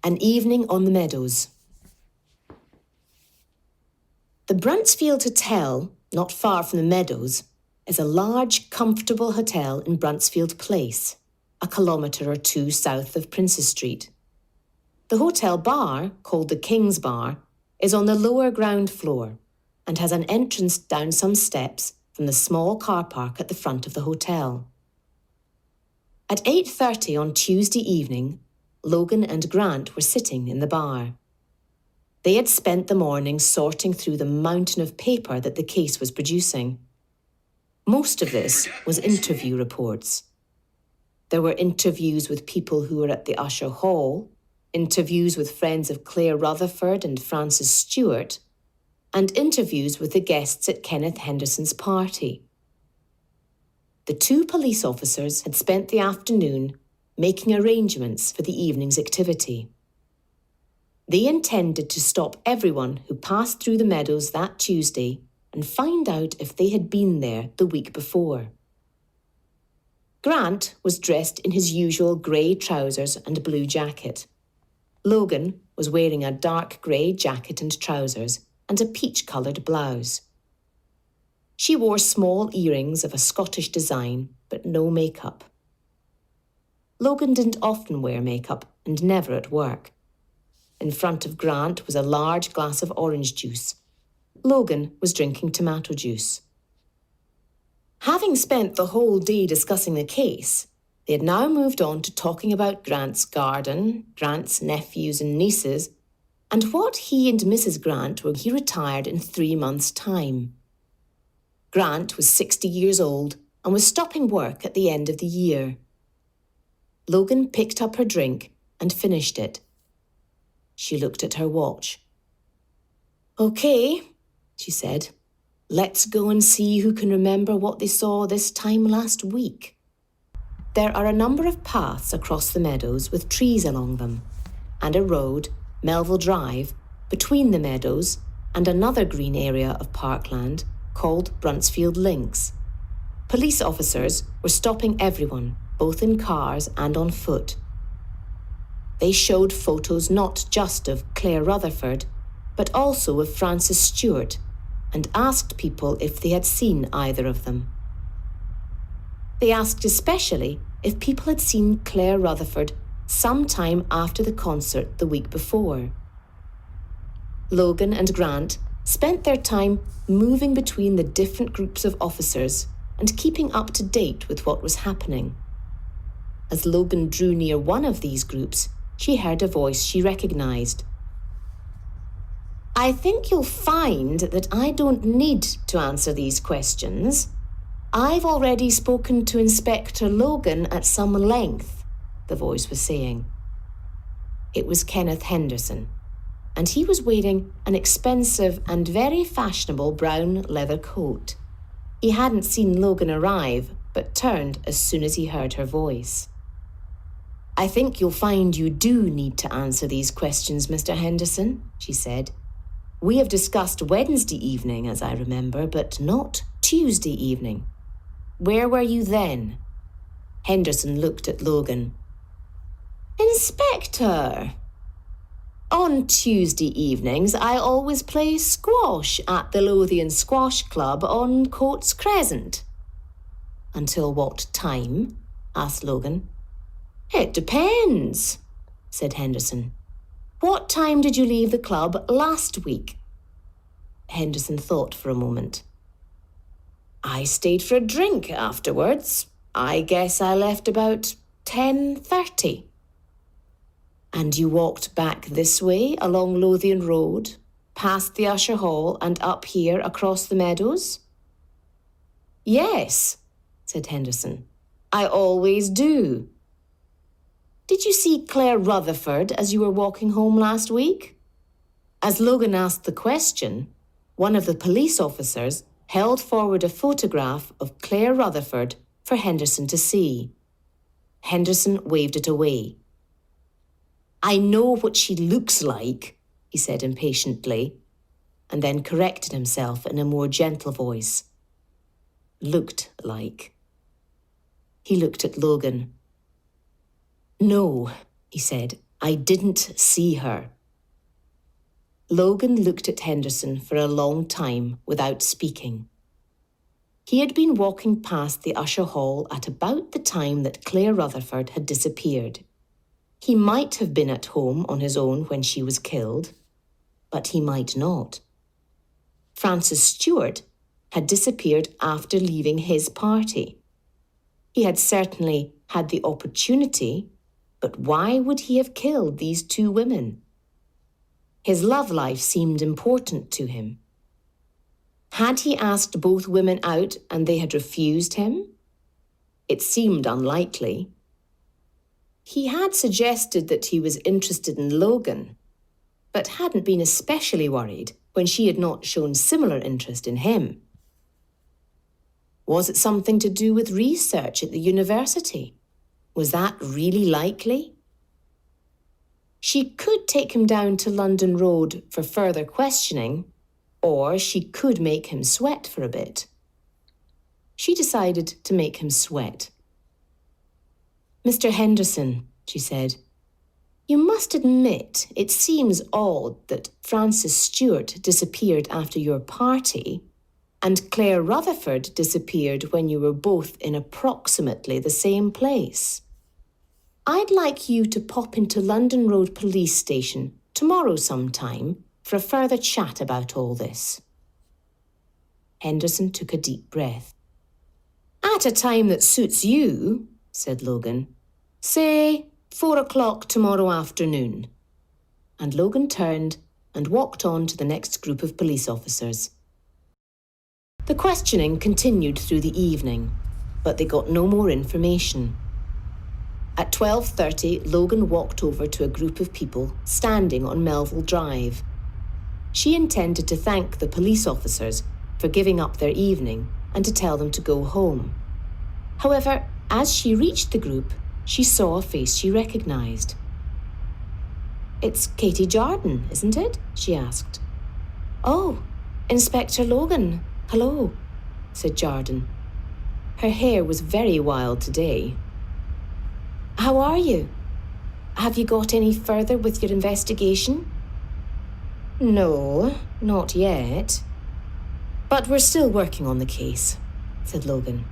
An evening on the meadows. The Bruntsfield Hotel, not far from the meadows, is a large, comfortable hotel in Bruntsfield Place, a kilometre or two south of Princes Street. The hotel bar, called the King's Bar, is on the lower ground floor and has an entrance down some steps from the small car park at the front of the hotel. At 8:30 on Tuesday evening, Logan and Grant were sitting in the bar. They had spent the morning sorting through the mountain of paper that the case was producing. Most of this was interview reports. There were interviews with people who were at the Usher Hall, interviews with friends of Claire Rutherford and Frances Stewart, and interviews with the guests at Kenneth Henderson's party. The two police officers had spent the afternoon making arrangements for the evening's activity. They intended to stop everyone who passed through the meadows that Tuesday and find out if they had been there the week before. Grant was dressed in his usual grey trousers and blue jacket. Logan was wearing a dark grey jacket and trousers and a peach-coloured blouse. She wore small earrings of a Scottish design, but no makeup. Logan didn't often wear makeup and never at work. In front of Grant was a large glass of orange juice. Logan was drinking tomato juice. Having spent the whole day discussing the case, they had now moved on to talking about Grant's garden, Grant's nephews and nieces, and what he and Mrs. Grant were when he retired in 3 months' time. Grant was 60 years old and was stopping work at the end of the year. Logan picked up her drink and finished it. She looked at her watch. "Okay," she said. "Let's go and see who can remember what they saw this time last week." There are a number of paths across the meadows with trees along them, and a road, Melville Drive, between the meadows and another green area of parkland called Bruntsfield Links. Police officers were stopping everyone, both in cars and on foot. They showed photos not just of Claire Rutherford, but also of Frances Stewart, and asked people if they had seen either of them. They asked especially if people had seen Claire Rutherford sometime after the concert the week before. Logan and Grant spent their time moving between the different groups of officers and keeping up to date with what was happening. As Logan drew near one of these groups, she heard a voice she recognised. "I think you'll find that I don't need to answer these questions. I've already spoken to Inspector Logan at some length," the voice was saying. It was Kenneth Henderson, and he was wearing an expensive and very fashionable brown leather coat. He hadn't seen Logan arrive, but turned as soon as he heard her voice. "I think you'll find you do need to answer these questions, Mr. Henderson," she said. "We have discussed Wednesday evening, as I remember, but not Tuesday evening. Where were you then?" Henderson looked at Logan. "Inspector, on Tuesday evenings I always play squash at the Lothian Squash Club on Coates Crescent." "Until what time?" asked Logan. "It depends," said Henderson. "What time did you leave the club last week?" Henderson thought for a moment. "I stayed for a drink afterwards. I guess I left about 10:30. "And you walked back this way along Lothian Road, past the Usher Hall and up here across the meadows?" "Yes," said Henderson. "I always do." "Did you see Claire Rutherford as you were walking home last week?" As Logan asked the question, one of the police officers held forward a photograph of Claire Rutherford for Henderson to see. Henderson waved it away. "I know what she looks like," he said impatiently, and then corrected himself in a more gentle voice. "Looked like." He looked at Logan. "No," he said, I didn't see her. Logan looked at Henderson for a long time without speaking. He had been walking past the Usher Hall at about the time that Claire Rutherford had disappeared. He might have been at home on his own when she was killed, but he might not. Francis Stewart had disappeared after leaving his party. He had certainly had the opportunity, but why would he have killed these two women? His love life seemed important to him. Had he asked both women out and they had refused him? It seemed unlikely. He had suggested that he was interested in Logan, but hadn't been especially worried when she had not shown similar interest in him. Was it something to do with research at the university? Was that really likely? She could take him down to London Road for further questioning, or she could make him sweat for a bit. She decided to make him sweat. Mr. Henderson, she said, you must admit it seems odd that Francis Stewart disappeared after your party and Claire Rutherford disappeared when you were both in approximately the same place. I'd like you to pop into London Road Police Station tomorrow sometime for a further chat about all this. Henderson took a deep breath. At a time that suits you, said Logan. Say 4 o'clock tomorrow afternoon. And Logan turned and walked on to the next group of police officers. The questioning continued through the evening, but they got no more information. At 12:30, Logan walked over to a group of people standing on Melville Drive. She intended to thank the police officers for giving up their evening and to tell them to go home. However, as she reached the group, she saw a face she recognised. It's Katie Jarden, isn't it? She asked. Oh, Inspector Logan. Hello, said Jarden. Her hair was very wild today. How are you? Have you got any further with your investigation? No, not yet. But we're still working on the case, said Logan.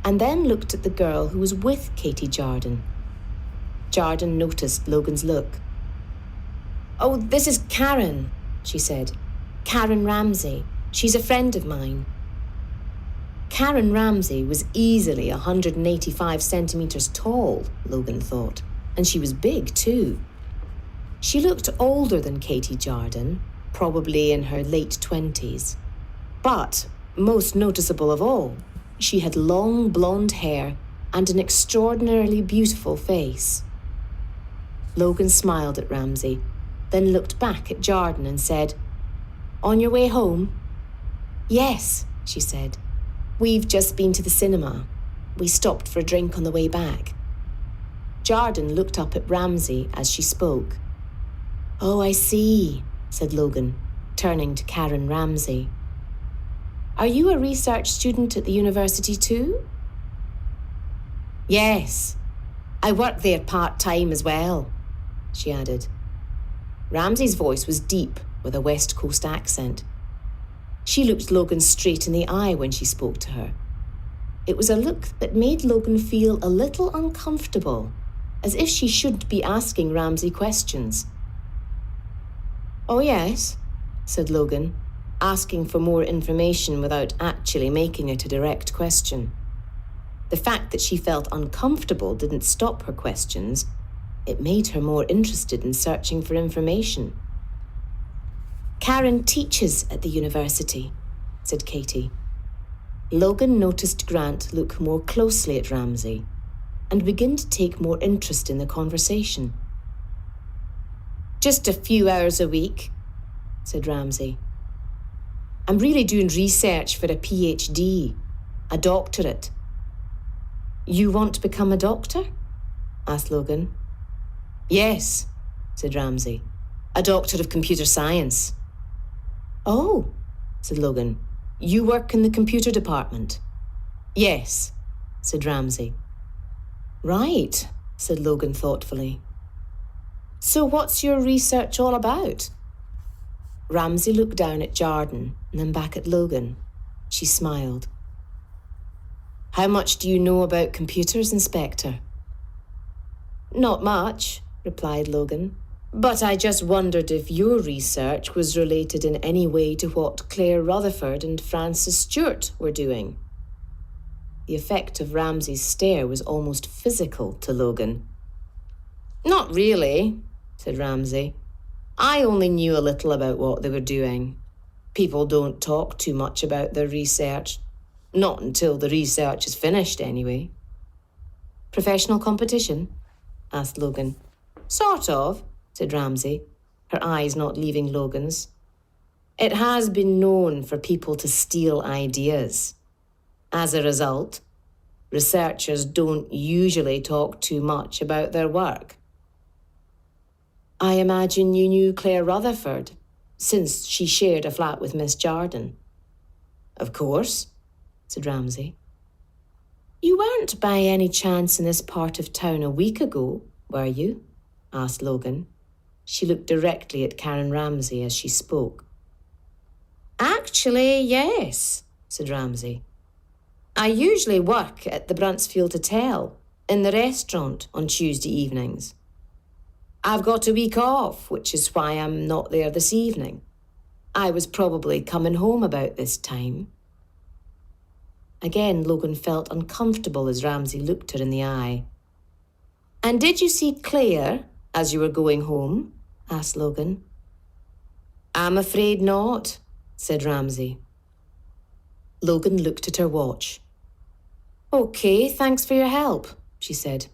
And then looked at the girl who was with Katie Jarden. Jarden noticed Logan's look. Oh, this is Karen, she said. Karen Ramsey. She's a friend of mine. Karen Ramsey was easily 185 centimetres tall, Logan thought, and she was big too. She looked older than Katie Jarden, probably in her late 20s. But, most noticeable of all, she had long blonde hair and an extraordinarily beautiful face. Logan smiled at Ramsey, then looked back at Jarden and said, On your way home? Yes, she said. We've just been to the cinema. We stopped for a drink on the way back. Jarden looked up at Ramsey as she spoke. Oh, I see, said Logan, turning to Karen Ramsey. Are you a research student at the university too? Yes, I work there part-time as well, she added. Ramsey's voice was deep with a West Coast accent. She looked Logan straight in the eye when she spoke to her. It was a look that made Logan feel a little uncomfortable, as if she should be asking Ramsey questions. Oh yes, said Logan, asking for more information without actually making it a direct question. The fact that she felt uncomfortable didn't stop her questions. It made her more interested in searching for information. Karen teaches at the university, said Katie. Logan noticed Grant look more closely at Ramsey and begin to take more interest in the conversation. Just a few hours a week, said Ramsey. I'm really doing research for a PhD, a doctorate. You want to become a doctor? Asked Logan. Yes, said Ramsey. A doctor of computer science. Oh, said Logan. You work in the computer department? Yes, said Ramsey. Right, said Logan thoughtfully. So what's your research all about? Ramsay looked down at Jarden and then back at Logan. She smiled. How much do you know about computers, Inspector? Not much, replied Logan. But I just wondered if your research was related in any way to what Claire Rutherford and Frances Stewart were doing. The effect of Ramsay's stare was almost physical to Logan. Not really, said Ramsay. I only knew a little about what they were doing. People don't talk too much about their research. Not until the research is finished, anyway. Professional competition? Asked Logan. Sort of, said Ramsay, her eyes not leaving Logan's. It has been known for people to steal ideas. As a result, researchers don't usually talk too much about their work. I imagine you knew Claire Rutherford, since she shared a flat with Miss Jarden. Of course, said Ramsay. You weren't by any chance in this part of town a week ago, were you? Asked Logan. She looked directly at Karen Ramsay as she spoke. Actually, yes, said Ramsay. I usually work at the Bruntsfield Hotel, in the restaurant, on Tuesday evenings. I've got a week off, which is why I'm not there this evening. I was probably coming home about this time. Again, Logan felt uncomfortable as Ramsay looked her in the eye. And did you see Claire as you were going home? Asked Logan. I'm afraid not, said Ramsay. Logan looked at her watch. OK, thanks for your help, she said.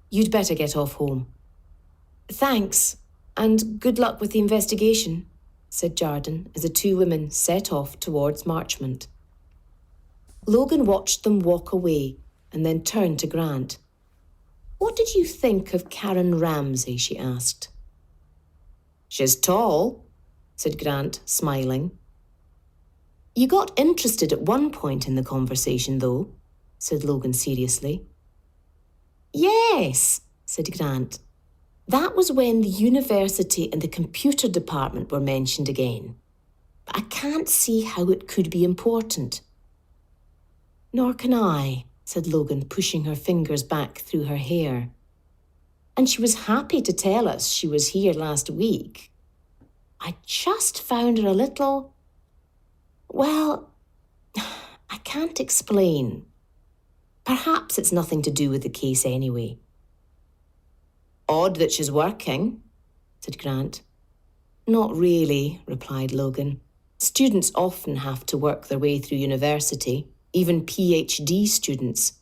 You'd better get off home. Thanks, and good luck with the investigation, said Jarden as the two women set off towards Marchmont. Logan watched them walk away and then turned to Grant. What did you think of Karen Ramsay? She asked. She's tall, said Grant, smiling. You got interested at one point in the conversation, though, said Logan seriously. Yes, said Grant. That was when the university and the computer department were mentioned again. But I can't see how it could be important. Nor can I, said Logan, pushing her fingers back through her hair. And she was happy to tell us she was here last week. I just found her a little... Well, I can't explain. Perhaps it's nothing to do with the case anyway. Odd that she's working, said Grant. Not really, replied Logan. Students often have to work their way through university, even PhD students.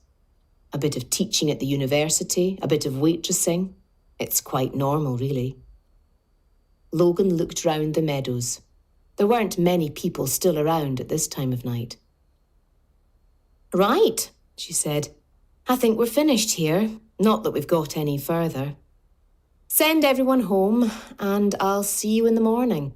A bit of teaching at the university, a bit of waitressing. It's quite normal, really. Logan looked round the meadows. There weren't many people still around at this time of night. Right, she said. I think we're finished here. Not that we've got any further. Send everyone home, and I'll see you in the morning.